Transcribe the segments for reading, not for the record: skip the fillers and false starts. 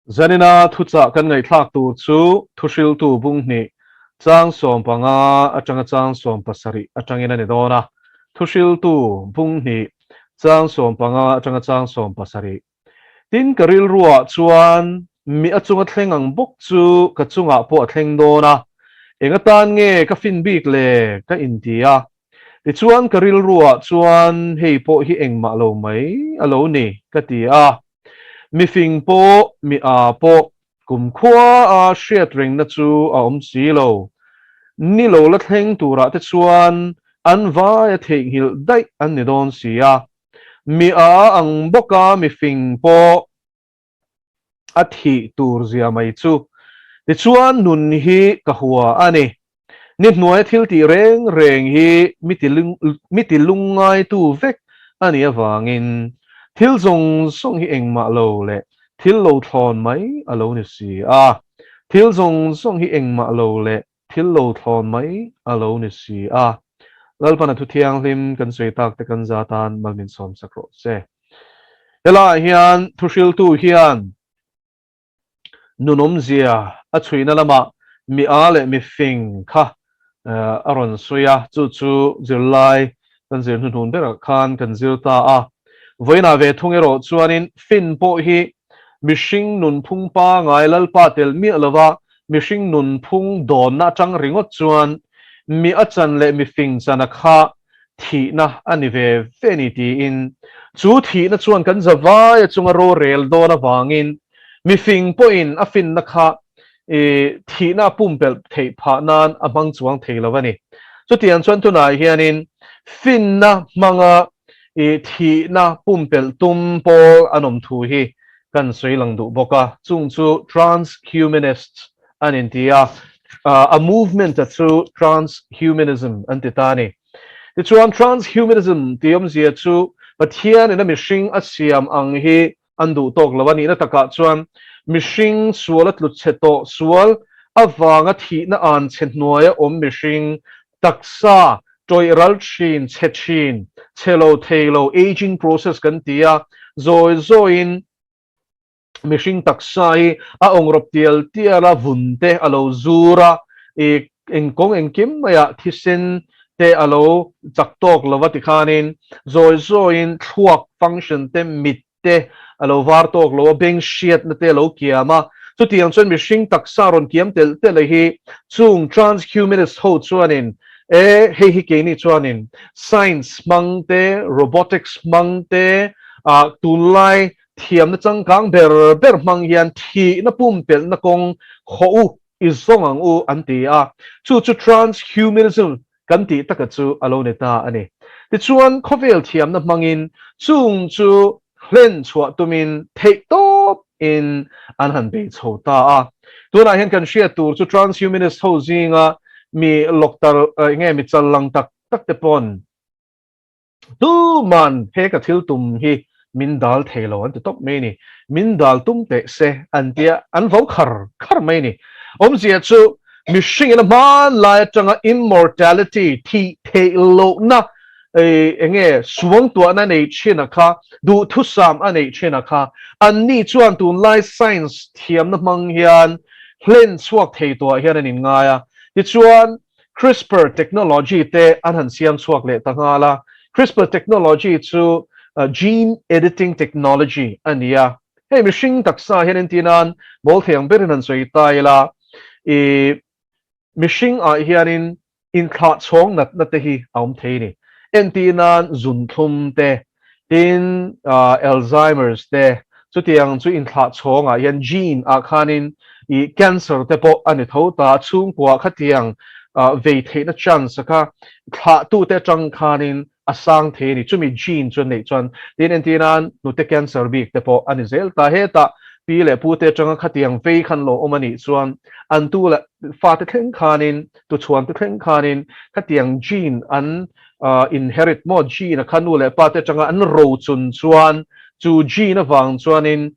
zanina thucha kan ngai thak tu chu thushil tu bung ni chang som panga atanga chang som pasari atangina ni dona thushil tu bung ni chang som panga atanga chang som pasari tin karil ruwa chuan mi achunga thlengang buk chu ka chunga po thleng dona enga tan nge ka fin bik le ka india ti chuan karil ruwa chuan hei po hi engma lo mai alo ni ka ti a mi fing po mi a po kum khua a hriat reng na chu a om si lo ni lo la thleng tura te chuan an vai a thei hil dai an ni don si a mi a ang boka mi fing po a thi tur zia mai chu ti chuan nun hi ka hua ani ni hnuai thil ti reng reng hi mi ti lungai tu vek ani awangin thil zong song hi engma lo le thil lo thon mai alo ni si a thil zong song hi engma lo le thil lo thon mai alo ni si a lalpana thu thiang hlim kan sei tak te kan zatan malmin som sakro se ela hian thushil tu hian nunom zia a chuina lama mi a le mi fing kha aron soya chu chu zirlai kan zir nu nun bera khan kan zir ta a voina ve thungero chuanin fin po hi mishing nun phung pa ngai lal pa tel mi alawa mishing nun phung don na tang ringot chuan mi achan le mi fing chana kha thi na ani ve ve ni ti in chu thi na chuan kan zawa ya chunga ro rel do na wangin mi fing po in a fin na kha thi na pumpel thei pha nan amang chuang thei lawani chu tian chuan tu nai hianin fin na manga thi na pumpel tum pol anom thu hi kan sei lang du boka chung chu transhumanists an india a movement through transhumanism antitani ti chuan transhumanism tiom zia chu pathian in a mishing asiam ang hi andu tok lawani na taka chuan mishing sual atlut cheto sual awanga thi na an chennoya om mishing taksa toy ralchin chechin chelo thelo aging process kan tia zoi zoin mishing taksa hi a ongrop tial tiala vunte alo zura e engkong engkim maya thisen te alo chaktok lawati khanin zoi zoin thuak function te mit te alo var tok lo beng shiat na te lo kiama chu tiang chuan mishing taksa ron kiam tel tel hi chung transhumanist ho chuanin hei hi ke ni chuanin science mangte robotics mangte tunlai thiam na changkang ber ber mang hian thi na pum pel na kong khou izong ang u anti a chu transhumanism kan ti taka chu alo ne ta ani ti chuan khovel thiam na mangin chung chu hlen chua tumin thei top in an han be chota a tuna hian kan shia tur chu transhumanist ho zinga mi loktar nge mi chal lang tak tak te pon tu man he ka thil tum hi min dal thelo an te top me ni min dal tum te se an tia an vo khar khar me ni om zia chu mi shing in a man la tanga immortality thi thelo na enge suwang tua na nei china kha du thu sam anei china kha an ni chuan tun lai science thiam na mang hian hlen chuak thei to hian an in nga ya ti chuan CRISPR technology te an han siam chuak le tanga la CRISPR technology chu gene editing technology ania hey mishing taksa hian tinan bol theng berin an soi tai la e mishing a hianin in kha chong nat na te hi aum thei ni en tinan zun thum te tin alzheimer's te chu tiang chu in kha chong a hian gene a khanin I cancer te po ani tho ta chung kwa khatiang ve the na chance ka kha tu te chang khanin asang the ni chumi gene chun nei chon tin en tinan nu te cancer bik te po ani zel ta he ta pi le pu te chang khatiang ve khan lo omani chuan an tu la fa te thleng khanin tu chuan te thleng khanin khatiang gene an inherit mo gene khanu le pa te chang an ro chun chuan chu gene awang chuanin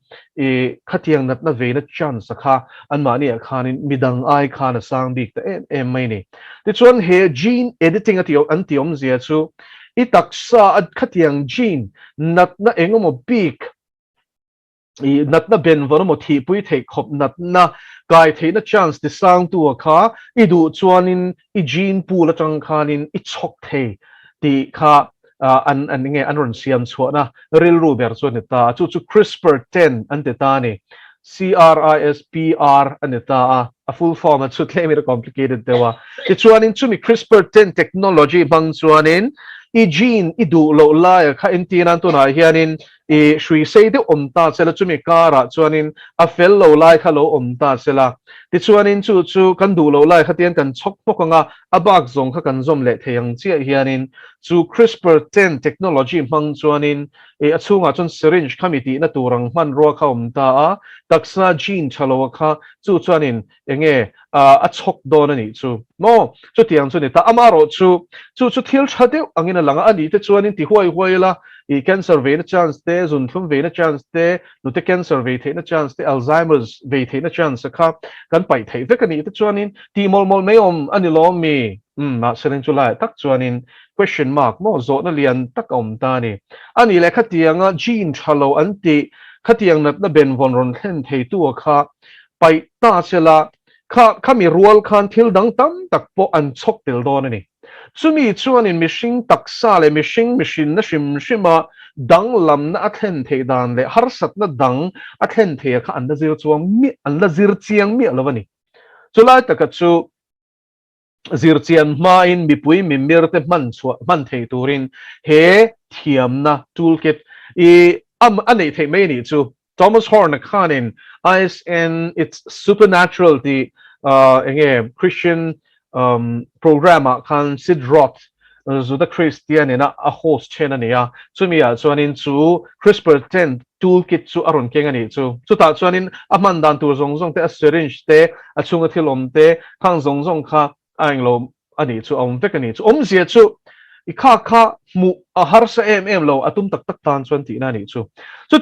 khatiang nat na ve na chance kha an mani a khanin midang ai khana sang bik te em mai ni ti chuan he gene editing atio antiom zia chu I taksa at khatiang gene nat na engomo bik i natna ben vano mo thi pui thei khop natna kai theina chance ti sang tu kha i du chuanin i gene pool atang khanin i chok thei ti kha an nge an ron siam chuana ril ru ber chuan ta chu CRISPR 10 an te ta ni CRISPR an ta a full form chu claim it complicated dewa ti chuanin chumi CRISPR 10 technology bang chuanin i gene i du lo la kha in tinan tu na hianin i shui sei de omta chela chumi kara chuanin a fel lo lai kha lo omta chela ti chuanin chu kan du lo lai khatian kan chok pokanga abak zong kha kan zom le theyang chia hianin chu CRISPR 10 technology mang chuanin e achunga chun syringe committee na turang man ro kha omta a taksa gene chalo kha chu chuanin enge a chok don ani chu no chu tiang chu ni ta amaro chu thil thade angina langa ani te chuanin ti huai la i cancer ve na chance te zun thum ve na chance te nu te cancer ve the na chance te Alzheimer's ve the na chance kha kan pai thei ve kan i te chuanin ti mol me om ani lo mi ma selen chu lai tak chuanin question mark mo zo na lian tak om ta ni ani le khatianga gene thalo anti khatiang nat na ben von ron thlen thei tu kha pai ta chela kha mi rual khan thil dang tam tak po an chok tel don ani chumi chuanin mihring taksa le mihring na shima dang lam na athen the dan le har sat na dang athen the kha an la zir chuang mi an la zir chiang mi alawani chulai taka chu zir chian ma in mi pui mi mir te man thei turin he thiam na toolkit I anei thei mai ni chu Thomas Horn khanin eyes and it's supernatural the enge Christian programmer khan Sid Roth zu the Christian in a host chen ani ya chumia chuanin chu CRISPR 10 toolkit chu aron keng ani chu ta chuanin aman dan tur zong te a syringe te a chunga thilom te khang zong kha anglo ani chu om vek ani chu om zia chu i kha mu a har sa lo atum tak tan chuan ti na ni chu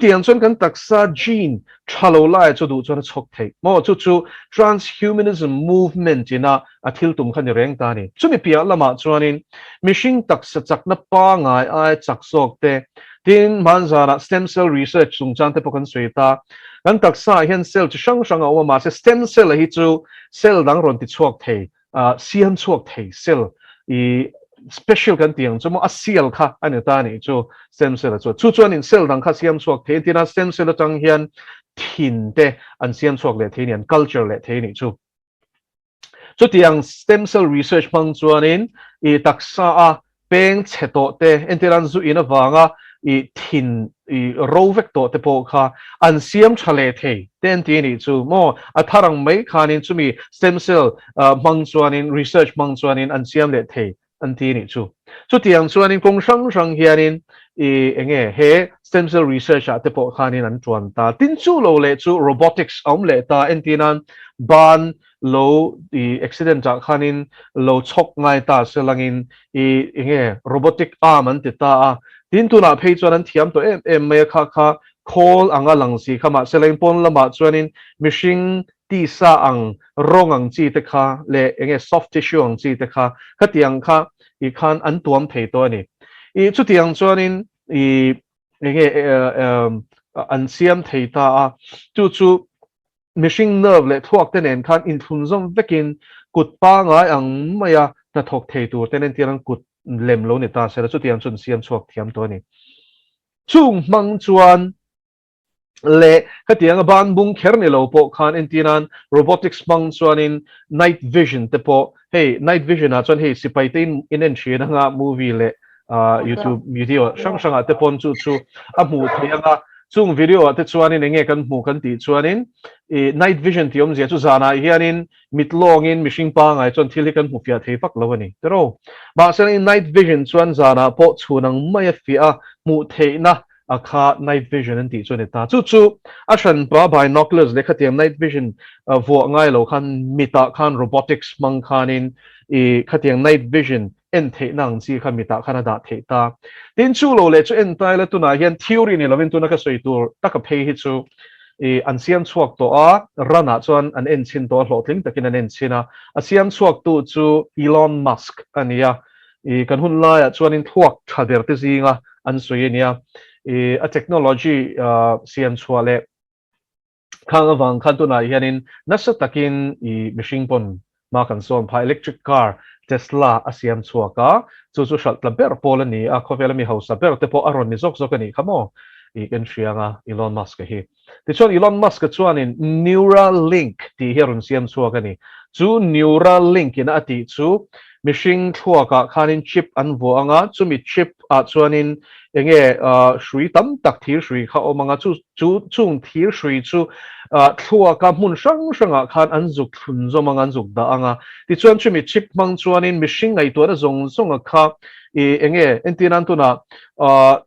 tiang chuan kan taksa gene thalo lai chu du chuan chok thei mo chu transhumanism movement ina a thil tum khan reng ta ni chumi pia lama chuanin mihring taksa chak na pa ngai ai chak sok te tin manzana stem cell research sung chan te pokan suita kan taksa hian cell chu sang a ma se stem cell hi chu cell dang ron ti chuak thei siam chuak thei cell I special kan tiang chu mo a cell kha ani ta ni chu stem cell chu chuan in cell dang kha siam chuak the tina stem cell tang hian thin te an siam chuak le the ni an culture le the ni chu tiang stem cell research mang chuan in I taksa a peng cheto te entiran zu ina wanga I thin I ro vek to te po kha an siam thale the ten ti ni chu mo a tharang mai khanin chumi stem cell mang chuan in research mang chuan in an siam le the an ti ni chu tiang chuan in kong sang hianin I enge he stem cell research a te po khanin an chuan ta tin chu lo le chu robotics om le ta entinan ban lo I accident a khanin lo chok ngai ta selangin I enge robotic arm an ti ta a tin tu na phei chuan an thiam to me kha call anga langsi khama seleng pon lama chuanin mihring ti sa ang rong ang chi te kha le enge soft tissue ang chi te kha khatiang kha I khan an tuam thei to ni I chu tiang chuanin I enge an siam thei ta a chu mihring nerve le thuak te nen khan in thun zong vekin kut pa ngai ang maya na thok thei tur ten tiang kut lem lo ni ta se chu tiang chun siam chuak thiam to ni chung mang chuan le khatiang ban bung kher ni lo po khan entinan robotics mang chuanin night vision te po hey night vision a chuan hey sipai te in en thina nga movie le YouTube video sang te pon chu a mu thianga chung video te chuanin enge kan mu kan ti chuanin night vision tiom zia chu zana hianin mitlongin mishing pa ngai chon thili kan mu fia thei pak lawani tero ba sen night vision chuan zana po chunang mai fia mu theina akha night vision an ti chuan ta chu a shan pa binoculars le khatiam night vision vo ngai lo khan mita khan robotics mang khanin khatiang night vision en the nang chi kha mita khana da the ta tin chu lo le chu en tai la tu na hian theory ni lovin tu na ka soi tur ta ka phei hi chu an siam chuak to a rana chuan an en chin to hlotling takin an en china a siam chuak tu chu Elon Musk ania kan hun la chuan in thuak thader te zinga an soi ania a technology siam chua le khang awang khan tu na hianin nasa takin I machine pon ma kan son pha electric car Tesla asiam chuaka chu shal tlaber polani a khovel mi house ber te po aron ni zok zok ani khamo I kan shianga Elon Musk hi ti chon Elon Musk chuanin Neuralink ti herun siam chuaka ni chu Neuralink in ati chu machine chuaka khanin chip an vo anga chu mi chip a chuanin enge shui tam tak thir shui kha omanga chu chung thir shui chu thua ka mun sang sanga khan an zuk thun zo mang an zuk da anga ti chuan chumi chip mang chuanin mihring ngai tura zong zong kha enge entinan tuna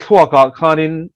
thua ka khanin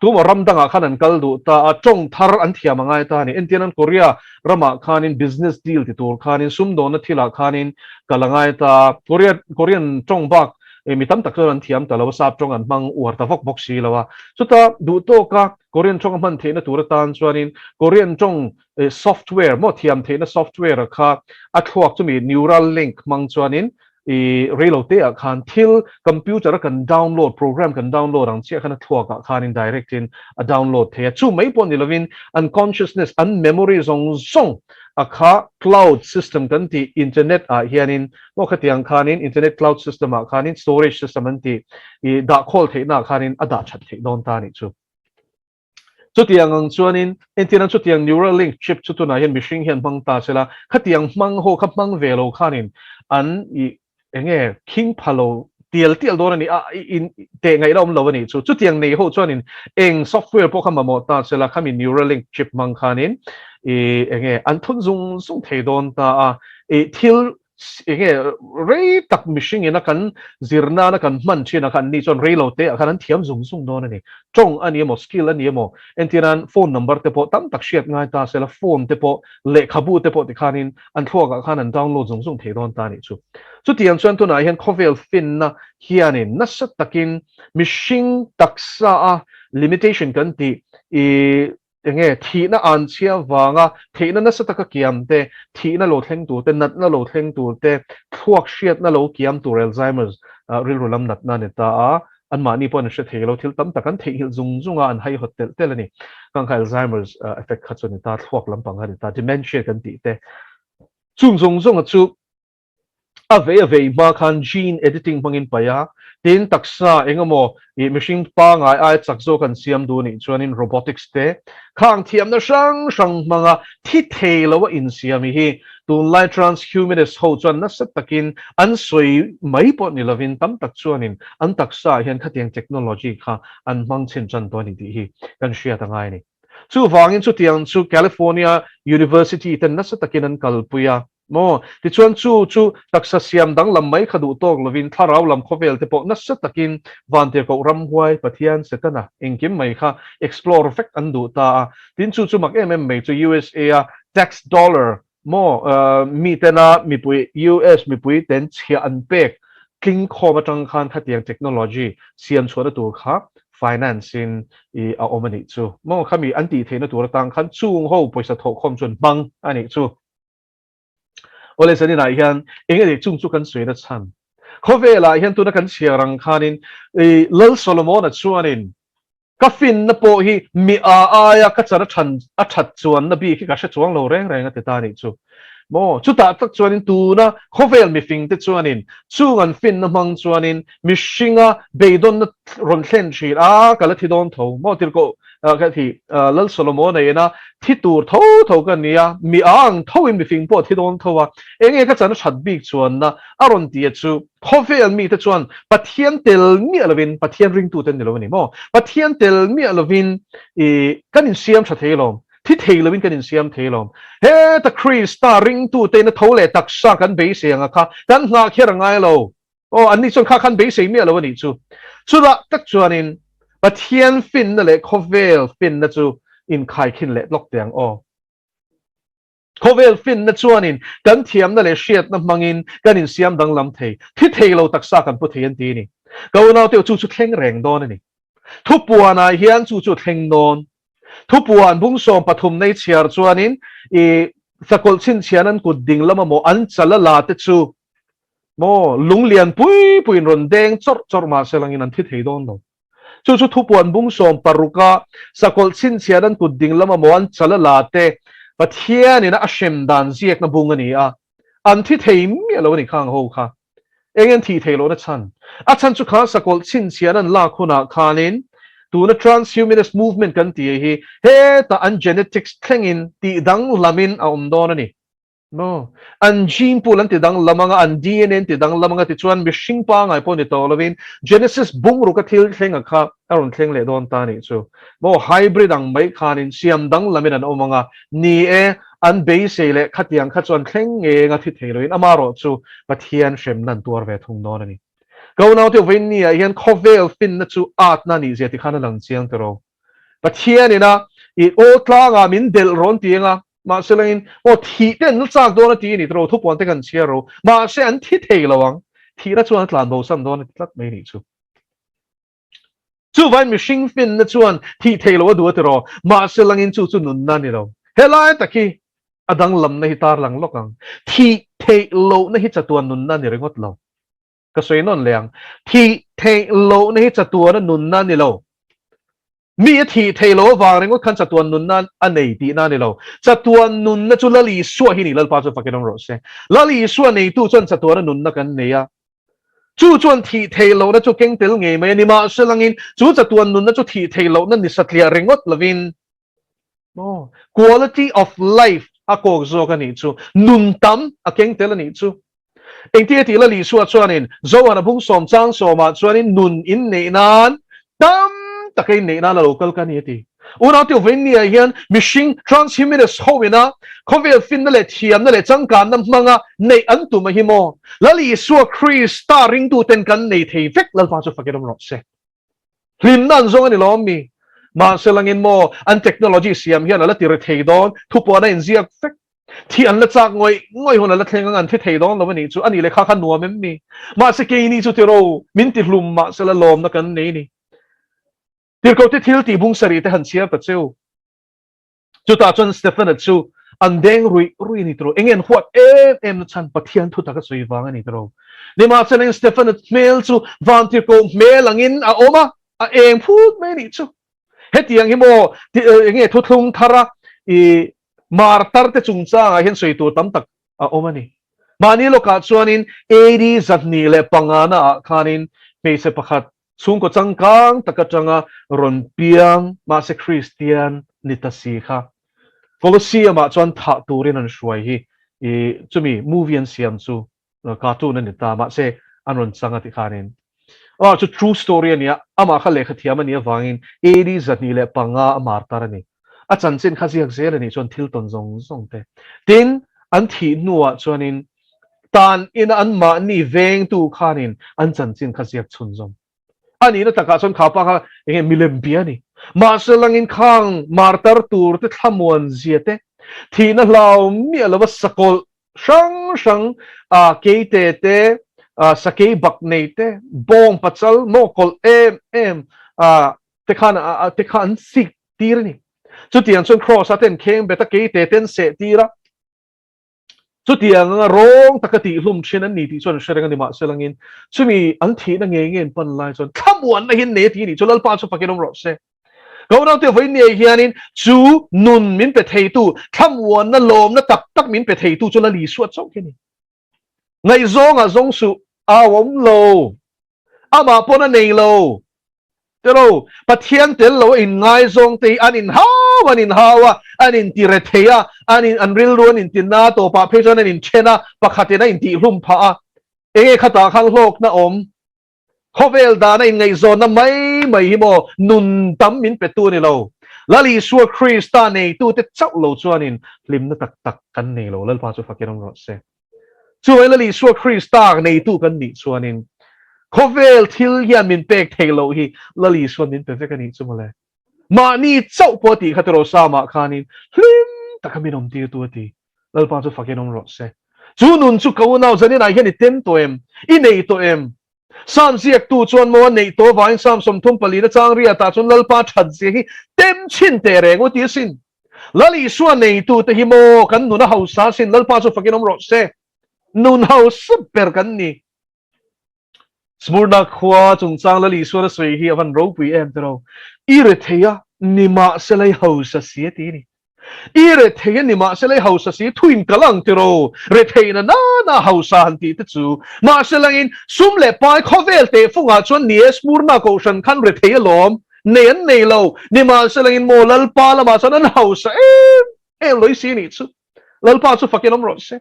tu ma ram danga khan an kal du ta chong thar an thiam angai ta ni entinan Korea rama khanin business deal ti tur khanin sum do na thila khanin kalangai ta Korean chong bak mi tam tak an thiam ta lo sap chong an mang war ta vok bok si lawa chuta du to ka Korean chong man the na tur tan chuanin Korean chong software mo thiam the na software kha a thuak chu mi Neuralink mang chuanin reload te khan thil computer kan download program kan download ang chia khana thuak khan in direct in a download the chu mai pon nilovin unconsciousness and memory zong zong akha cloud system kan ti internet a hianin mo khatiang khanin internet cloud system a khanin storage system an ti da khol the na khanin ada chat the don ta ni chu tiang ang chuanin entinan tiang Neuralink chip chu tu na hian mihring hian mang ta sela khatiang mang ho khap mang velo khanin an enge king phalo tial don ani in te ngai rom lo ani chu tiang nei ho chuanin eng software po kham mo ta sela khami Neuralink chip mang khanin enge an thun zung thei don ta thil enge rei tak mihring ina kan zirna na kan man china kan ni chon reilo te kan an thiam zung don ani chong ani mo skill ani mo entiran phone number te po tam tak shiat ngai ta sela phone te po le khabu te po ti khanin an thuak khan an download zung thei don ta ni chu tiang chuan tu na hian khovel fin na hianin nasa takin mihring taksa a limitation kan ti enge thina an chia wanga theina nasa taka kiam te thina lo thleng tu te nat na lo thleng tu te thuak hriat na lo kiam tur Alzheimer's ril rulam nat na ne ta a an mani pon hre thelo thil tam takan theihil zunga an hai hotel telani kan kha Alzheimer's effect kha choni ta thuak lampang ha ta dementia kan ti te zung chu ave ma khan gene editing mangin paya tin taksa engamo machine pa ngai ai chakzo kan siam du ni chuanin robotics te khang thiam na sang manga thi thelo in siam hi tun lai transhumanist ho chuan na sat takin an soi mai po ni lovin tam tak chuanin an taksa hian khatiang technology kha an mang chen chan to ni ti hi kan shia ta ngai ni chu wangin chu tiang chu California University ten na sat takin an kalpuya mo ti chuan chu taksa siam dang lam mai khadu tok lovin tharau lam khovel te po na sa takin van te ko ram huai pathian setana engkim mai kha explore effect andu ta tin chu mak mai chu USA tax dollar mo mi tena mi pui US mi pui ten chia an pek king kho batang khan khatiang technology siam chhuana tur kha finance in a omani chu mo khami anti theina tur tang khan chung ho poisa tho khom chun bang ani chu ole sani na hian enge de chung chu kan sui na chan khovela hian tu na kan chiarang khanin lal solomon a chuanin ka fin na po hi mi ya ka chara than a that chuan na bi ki ka sha chuang lo reng ate ta ni chu mo chu ta tak chuanin tu na khovel mi fing te chuanin chu an fin na mang chuanin mi shinga beidon na ron thlen thir kala thi don tho mo tir ko ka thi lal solomon ai na thi tur tho kan nia mi ang tho in mi fing po thi don tho wa enge ka chan that bik chuan na aron ti chu khovel mi te chuan pathian tel mi alovin pathian ring tu ten ni lo ni mo pathian tel mi alovin kan in siam tha thelom thi theilovin kan in siam thelom he ta Chris ta ring tu te na thole tak sa kan be se anga kha kan nga khera ngai lo ani chon kha kan be se mi alo ni chu da tak chuanin pathian fin na le khovel fin na chu in khai khin le lok tiang khovel fin na chuanin kan thiam na le hriat na mangin kan in siam dang lam thei thi theilo tak sa kan pu theian ti ni ko nau te chu thleng reng don ani thu puana hian chu thleng non thu puan bung som pathum nei chiar chuanin sakol chin chianan kut ding lama mo an chala la te chu mo lunglian pui ron deng chor ma selang in an thi thei don lo chu thu puan bung som paruka sakol chin chiadan ku ding lama mon chala late pathian ina ashem dan ziek na bungani a an thi theim mi lo ni khang ho kha engen thi thelo na chan a chan chu kha sakol chin chiadan la khuna khanin tu na transhumanist movement kan ti hi he ta an genetics thlengin ti dang lamin a don ani no an gene pool an ti dang lamanga an DNA ti dang lamanga ti chuan mi hring pa ngai pon ni to lovin Genesis bung ru ka thil thleng a kha aron thleng le don ta ni chu mo hybrid ang mai khanin siam dang lamin an omanga ni e an be se le khatiang kha chuan thleng nge nga thi theloin amaro chu pathian shem nan tuar ve thung non ani go now to win ni a hian khovel fin na chu art na ni je ti khana lang chiang tero pathian ina I o tla min del ron tianga ma selin o thi ten nu chak do na ti ni tro thu pon te kan chiaro ma se an thi thei lawang thi ra chuan tlan bo sam do na tlat mai ni chu van mi hring fin na chuan thi thei lo du tro ma selangin chu nun na ni lo helai taki adang lam na hi tar lang lokang thi thei lo na hi chatuan nun na ni rengot lo ka soi non leang thi thei lo na hi chatuan nun na ni lo mi thi thei lo wang rengot khan chatuan nun na anei ti na ni lo chatuan nun na chu lali suwa hi ni lal pa chu fakinong ro se lali suwa nei tu chuan chatuan nun na kan neya chu chuan thi thei lo na chu keng tel nge mai ni ma selangin chu chatuan nun na chu thi thei lo na ni satlia rengot lovin no quality of life a ko zo ka ni chu nun tam a keng tel ni chu eng ti ti la li suwa chuanin zo ana bung som chang so ma chuanin nun in nei nan tam takai nei na la local ka ni ti una ti ven ni hian mishing transhumanist hoina khovel fin na le thiam na le changkan na manga nei an tu ma hi mo lali suwa krista ring tu ten kan nei thei vek lal pa chu fakiram ro se lim nan zong ani lom mi ma selangin mo an technology siam hian ala tir thei don thu po na in ziak vek thi an la chak ngoi hon la thleng an thi thei don lo ni chu ani le kha kha nuam em mi ma se ke ni chu ti ro min ti hlum ma sela lom na kan nei ni tir ko te thil ti bung sari te han chia pa chu chu ta chon Stephen chu an deng rui ni tro engen huat em na chan pathian thu ta ka sui wang ani tro ni ma chen Stephen mail chu van tir ko mail angin a oma a eng phut me ni chu hetiang hi mo nge thu thlung thara I mar tar te chung cha hian soi tu tam tak a oma ni mani lo ka chuanin eri zatni le pangana khanin me se pakhat chung ko changkang takatanga ron piang ma se Christian nitasi kha Colosseum ma chuan tha turin an hruai hi chumi movie an siam chu cartoon an ta ma se an ron changa ti khanin chu true story ania ama kha lekha thiam ania wangin eri zatni le panga amar tarani a chan chen khaziak zel ani chuan thil ton zong te tin an thi nuwa chuanin tan in an ma ni veng tu khanin an chan chen khaziak chun zong ani na taka chon khapa kha enge milem biani ma selangin khang martar tur te thamuan ziate thina hlaw mi alawa sakol shang a keite te sakei baknei te bong pachal mo kol em te khan sik tirani chu tiang chon cross aten kheng beta keite ten se tira chu tiang rong takati hlum thin an ni ti chon shereng ani ma selangin chumi an thi na nge ngen pan lai chon khamuan na hin ne ti ni cholal pa chu pakinom ro se go na te voi ne hianin chu nun min pe thei tu khamuan na lom na tak min pe thei tu cholal li suat chok ni ngai zong su a wom lo ama pona nei lo pero pathian tel lo in ngai zong te an in hawa an in tiretheya an in unreal ruan in tinna to pa phejon an in chena pakhatena in ti hlum pha e khata khang hlok na om khovel da na in ngai zon na mai hi mo nun tam min petu ni lo lali suwa Krista nei tu te chau lo chuan in lim na tak kan nei lo lal pa chu fakirong ro se chu lali suwa Krista nei tu kan ni chuan in khovel thil hian min pek thelo hi lali suan min pe vekani chumale ma ni chau po ti khatro sama khanin hlim takaminom ti tu ti lal pa chu fakinom ro se chu nun chu ko nau zanin ai hian tem to em I nei to em sam siak tu chuan mo nei to wain sam som thum pali na chang ria ta chun lal pa that je hi tem chin te rengo ti sin lali suan nei tu te hi mo kan nu na hausa sin lal pa chu fakinom ro se nun haus super kan ni smurna khwa chung chang la li so la sui hi avan ro pui em tero ire theya nima selai hausa si ti ni ire theya nima selai hausa si thuin kalang tero re theina na hausa han ti te chu ma selangin sumle pai khovel te funga chon ni smurna ko shan khan re theya lom nen nei lo nima selangin mo lal pa la ma sanan hausa em loi si ni chu lal pa chu fakelom ro se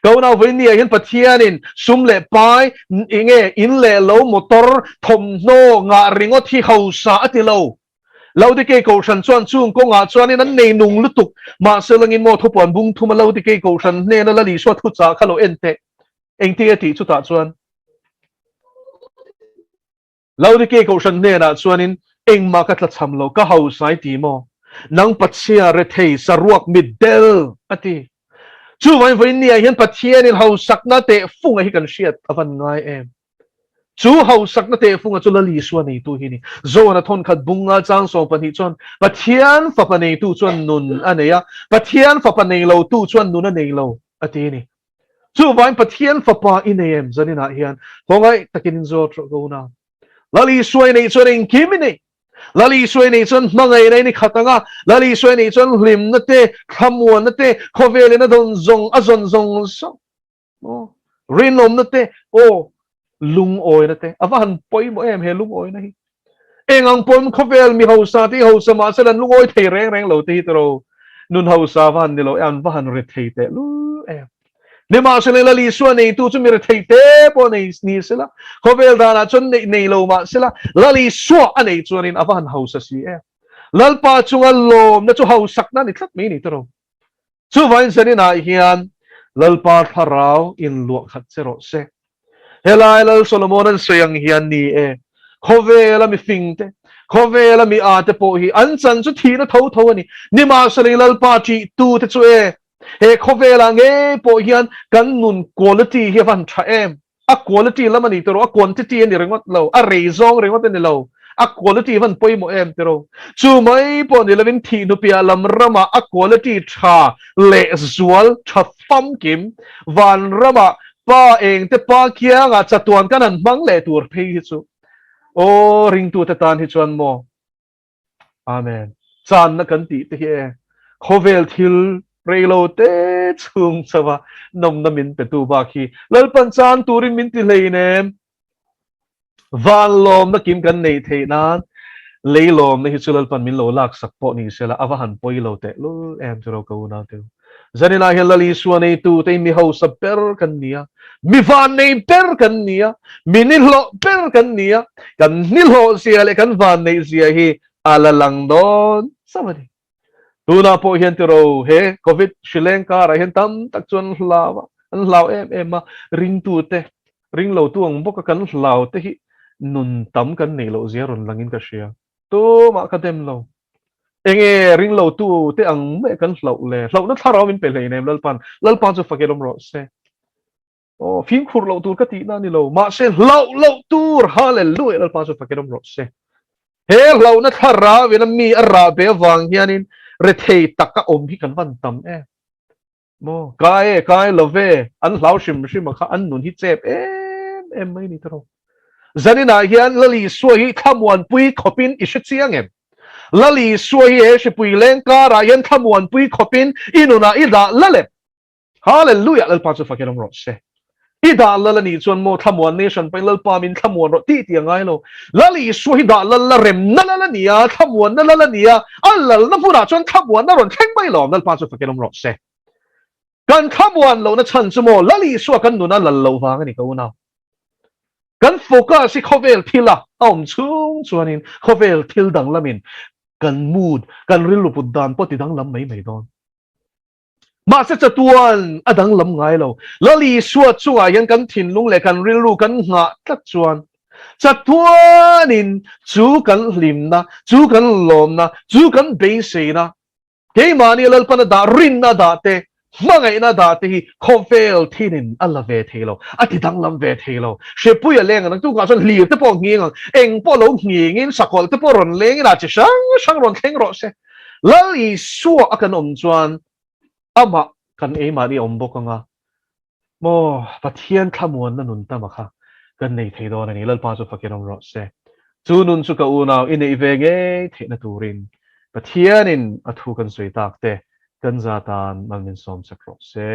câu nào với nia hiền pathianin sum le pai inge in le lo motor thom no nga ringo thi hau sa ati lo di ke ko san chuan chung ko nga chuan in an nei nung lutuk ma selangin mo thopon bung thuma lo di ke ko san ne na la li so thu cha khalo ente eng ti ati chu ta chuan lo di ke ko san ne na chuan in eng ma ka tla cham lo ka hau sai ti mo nang pachia re thei saruak middel ati chú vậy với nia hiền pathian in hậu sắc na te phung hi kan shiat avan ngai em chú hậu sắc na te phung a chu la li suan nei tu hi ni zo na thon khat bunga chang so pan hi chon pathian fa pa nei tu chon nun aneya pathian fa pa nei lo tu chon nun nei lo ati ni chú vậy pathian fa pa in em zanina hian hongai takin zo tro go na la li suai nei chon in kim ni lali suy này chân mangai này ni khatanga lali suy này chân lim na te khamuan na te khovele na don zong azon zong so rinom na te lung oi na te avan poi mo em he lung oi na hi engang pom khovel mi hausa ti hausa ma selan lung oi thei reng reng lo ti tro nun hausa van ni lo an van re thei te lu em ne ma sele la li suan nei tu chu mi re thei te po nei ni sela khovel da na chon nei lo ma sela la li suwa anei chuan in avan hausa si e lalpa chunga lom na chu hausak na ni tlat me ni tro chu vain sani na hian lalpa tharau in luak khat chero se helai lal solomon an soyang hian ni e khovela mi fingte khovela mi ate po hi an chan chu thi na tho tho ani ni ma sele lalpa chi tu te chu e he khovela nge po hian kan nun quality hi van tha em a quality lamani tero a quantity ni rengot lo a reizong rengot ni lo a quality van poi mo em tero chu mai po ni levin thi nu pia lam rama a quality tha le zual tha fam kim van rama pa eng te pa kia nga chatuan kan an mang le tur phei hi chu o ring tu te tan hi chuan mo amen chan na kan ti te hi khovel thil reilo te chung chawa nom na min pe tu ba khi lalpan chan turin min ti leinem van lom na kim kan nei the nan leilom na hi chulal pan min lo lak sak po ni sela awahan poi lo te lu em chro ko na te zanina hi lali suanei tu te mi ho sa per kan nia mi van nei per kan nia minil lo per kan nia kan nil ho sia le kan van nei sia hi ala lang don samadi tu na po hian tiro he covid Sri Lanka ra hian tam tak chuan hlawa an hlaw em ma ring tu te ring lo tu ang bok kan hlaw te hi nun tam kan nei lo zia ron langin ka sia to ma ka dem lo enge ring lo tu te ang me kan hlaw le hlaw na tharaw min pe le nem lalpan chu fakelom ro se fin khur lo tur ka ti na ni lo ma se lo tur hallelujah lalpan chu fakelom ro se he hlaw na thara wen mi ara be wang hianin re thei taka om hi kan van tam mo kai love an hlaw shim kha an nun hi chep em mai ni tro zanina hian lali suai thamwan pui khopin ishichiang em lali suai e shi pui Lanka ra hian thamwan pui khopin inuna ida lale hallelujah lal pa chu fakelom ro se ida lalani chuan mo thamwan nation pai lal pa min thamwan ro ti ngai lo lali suai da lal la rem na la nia thamwan na la nia allal na pura chuan thamwan na ron theng bai lo lal pa chu fakelom ro se kan thamwan lo na chan chu mo lali suai kan nuna lal lo wang ni ko na kan focus si khovel thila om chung chuanin khovel thil dang lamin kan mood kan rilu puddan poti dang lam mai don ma se chatuan adang lam ngai lo lali suat chunga yan kan thin lung le kan rilu kan nga tlak chuan chatuanin chu kan lim na chu kan lom na chu kan be se na ke mani lal pan da rin na da te mangai na da te hi khovel thinin alave thelo ati dang lam ve thelo she puya leng na tu ka son li te po ngi eng po lo ngi ngin sakol te po ron leng na chi sang ron theng ro se lali suwa akan om chuan ama kan e mari om bok nga mo pathian thamuan na nun ta ma kha kan nei thei don ani lal pa chu fakirom ro se chu nun chu ka u naw in ei ve nge the na turin pathianin athu kan soi tak te kan za tan malmin som sak ro se